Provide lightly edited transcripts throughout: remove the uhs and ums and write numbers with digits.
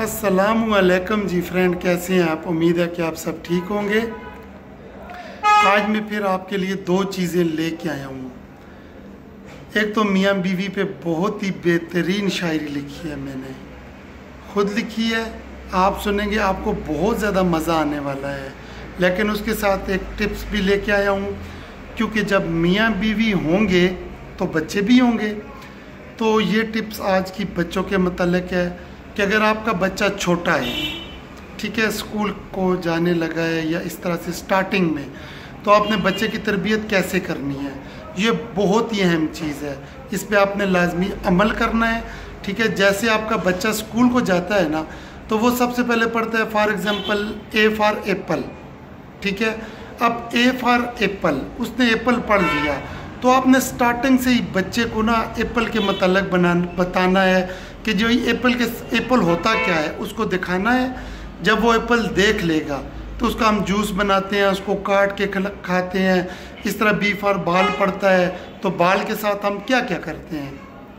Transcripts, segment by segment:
अस्सलामुअलैकुम जी फ्रेंड, कैसे हैं आप? उम्मीद है कि आप सब ठीक होंगे। आज मैं फिर आपके लिए दो चीज़ें लेके आया हूँ। एक तो मियाँ बीवी पे बहुत ही बेहतरीन शायरी लिखी है, मैंने खुद लिखी है। आप सुनेंगे, आपको बहुत ज़्यादा मज़ा आने वाला है। लेकिन उसके साथ एक टिप्स भी लेके आया हूँ, क्योंकि जब मियाँ बीवी होंगे तो बच्चे भी होंगे। तो ये टिप्स आज की बच्चों के मतलब है कि अगर आपका बच्चा छोटा है, ठीक है, स्कूल को जाने लगा है या इस तरह से स्टार्टिंग में, तो आपने बच्चे की तरबियत कैसे करनी है, ये बहुत ही अहम चीज़ है। इस पे आपने लाजमी अमल करना है, ठीक है। जैसे आपका बच्चा स्कूल को जाता है ना, तो वो सबसे पहले पढ़ता है for example A for Apple, ठीक है। अब ए फॉर एप्पल, उसने एप्पल पढ़ लिया, तो आपने स्टार्टिंग से ही बच्चे को ना एप्पल के मतलब बताना है कि जो एप्पल होता क्या है, उसको दिखाना है। जब वो एप्पल देख लेगा तो उसका हम जूस बनाते हैं, उसको काट के खाते हैं। इस तरह बी फॉर बाल पड़ता है, तो बाल के साथ हम क्या क्या करते हैं,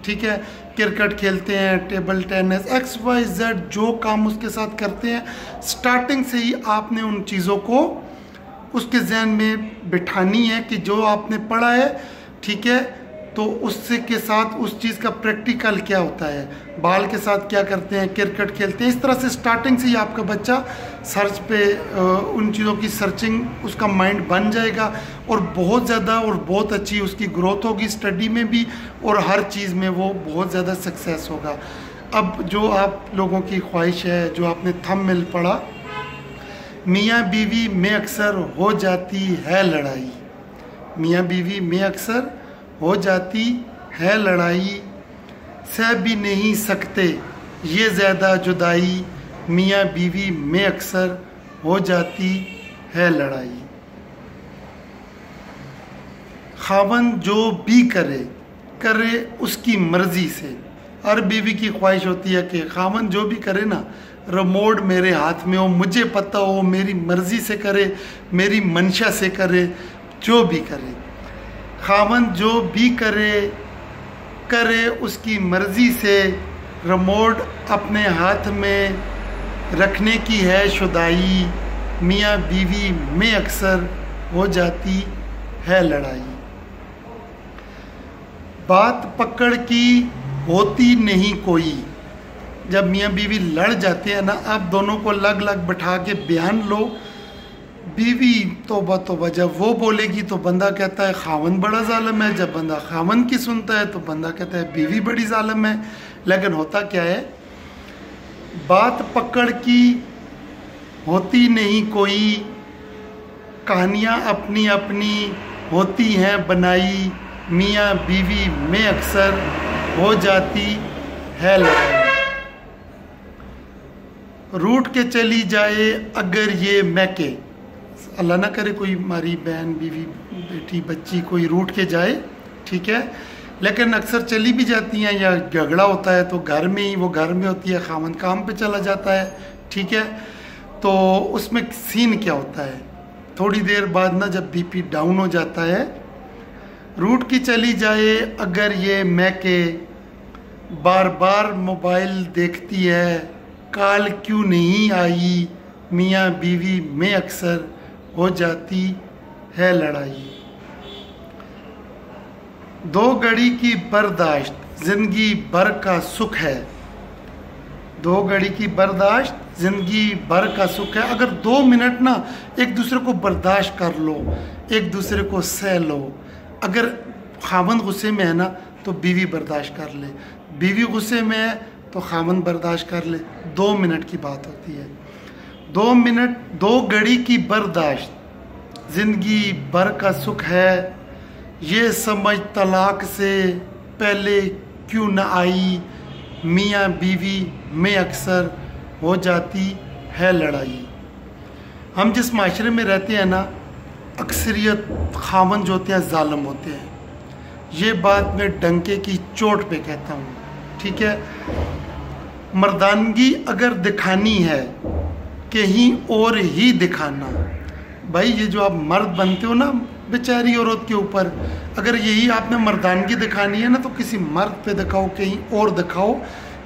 ठीक है, क्रिकेट खेलते हैं, टेबल टेनिस, XYZ जो काम उसके साथ करते हैं। स्टार्टिंग से ही आपने उन चीज़ों को उसके जहन में बिठानी है कि जो आपने पढ़ा है, ठीक है, तो उससे के साथ उस चीज़ का प्रैक्टिकल क्या होता है, बाल के साथ क्या करते हैं, क्रिकेट खेलते हैं। इस तरह से स्टार्टिंग से ही आपका बच्चा सर्च पे उन चीज़ों की सर्चिंग उसका माइंड बन जाएगा, और बहुत ज़्यादा और बहुत अच्छी उसकी ग्रोथ होगी स्टडी में भी, और हर चीज़ में वो बहुत ज़्यादा सक्सेस होगा। अब जो आप लोगों की ख्वाहिश है, जो आपने थंबनेल पढ़ा, मियाँ बीवी में अक्सर हो जाती है लड़ाई, मियाँ बीवी में अक्सर हो जाती है लड़ाई, सह भी नहीं सकते ये ज़्यादा जुदाई, मियाँ बीवी में अक्सर हो जाती है लड़ाई। खावंद जो भी करे करे उसकी मर्ज़ी से। हर बीवी की ख्वाहिश होती है कि खावंद जो भी करे ना, रिमोट मेरे हाथ में हो, मुझे पता हो, मेरी मर्ज़ी से करे, मेरी मंशा से करे, जो भी करे। खावंद जो भी करे करे उसकी मर्ज़ी से, रिमोट अपने हाथ में रखने की है शुदाई, मियाँ बीवी में अक्सर हो जाती है लड़ाई। बात पकड़ की होती नहीं कोई। जब मियाँ बीवी लड़ जाते हैं ना, आप दोनों को अलग अलग बैठा के बयान लो। बीवी तौबा तौबा, जब वो बोलेगी तो बंदा कहता है खावंद बड़ा जालिम है, जब बंदा खावंद की सुनता है तो बंदा कहता है बीवी बड़ी जालिम है। लेकिन होता क्या है, बात पकड़ की होती नहीं कोई, कहानियाँ अपनी अपनी होती हैं बनाई, मियाँ बीवी में अक्सर हो जाती है लड़ाई। रूठ के चली जाए अगर ये मैके, अल्लाह ना करे कोई हमारी बहन, बीवी, बेटी, बच्ची कोई रूठ के जाए, ठीक है, लेकिन अक्सर चली भी जाती हैं, या झगड़ा होता है तो घर में ही, वो घर में होती है, खावंद काम पे चला जाता है, ठीक है। तो उसमें सीन क्या होता है, थोड़ी देर बाद ना जब BP डाउन हो जाता है, रूठ की चली जाए अगर ये मैके, बार बार मोबाइल देखती है, कॉल क्यों नहीं आई, मियाँ बीवी में अक्सर हो जाती है लड़ाई। दो घड़ी की बर्दाश्त जिंदगी भर का सुख है, दो घड़ी की बर्दाश्त जिंदगी भर का सुख है। अगर 2 मिनट ना एक दूसरे को बर्दाश्त कर लो, एक दूसरे को सह लो। अगर खावंद गुस्से में है ना, तो बीवी बर्दाश्त कर ले, बीवी गुस्से में है तो खावंद बर्दाश्त कर ले। 2 मिनट की बात होती है, 2 मिनट, 2 घड़ी की बर्दाश्त जिंदगी भर का सुख है, ये समझ तलाक से पहले क्यों न आई, मियाँ बीवी में अक्सर हो जाती है लड़ाई। हम जिस माशरे में रहते हैं ना, अक्सरियत खावंद जो होते हैं जालिम होते हैं। ये बात मैं डंके की चोट पे कहता हूँ, ठीक है। मर्दानगी अगर दिखानी है कहीं और ही दिखाना। भाई ये जो आप मर्द बनते हो ना बेचारी औरत के ऊपर, अगर यही आपने मर्दानगी दिखानी है ना, तो किसी मर्द पे दिखाओ, कहीं और दिखाओ।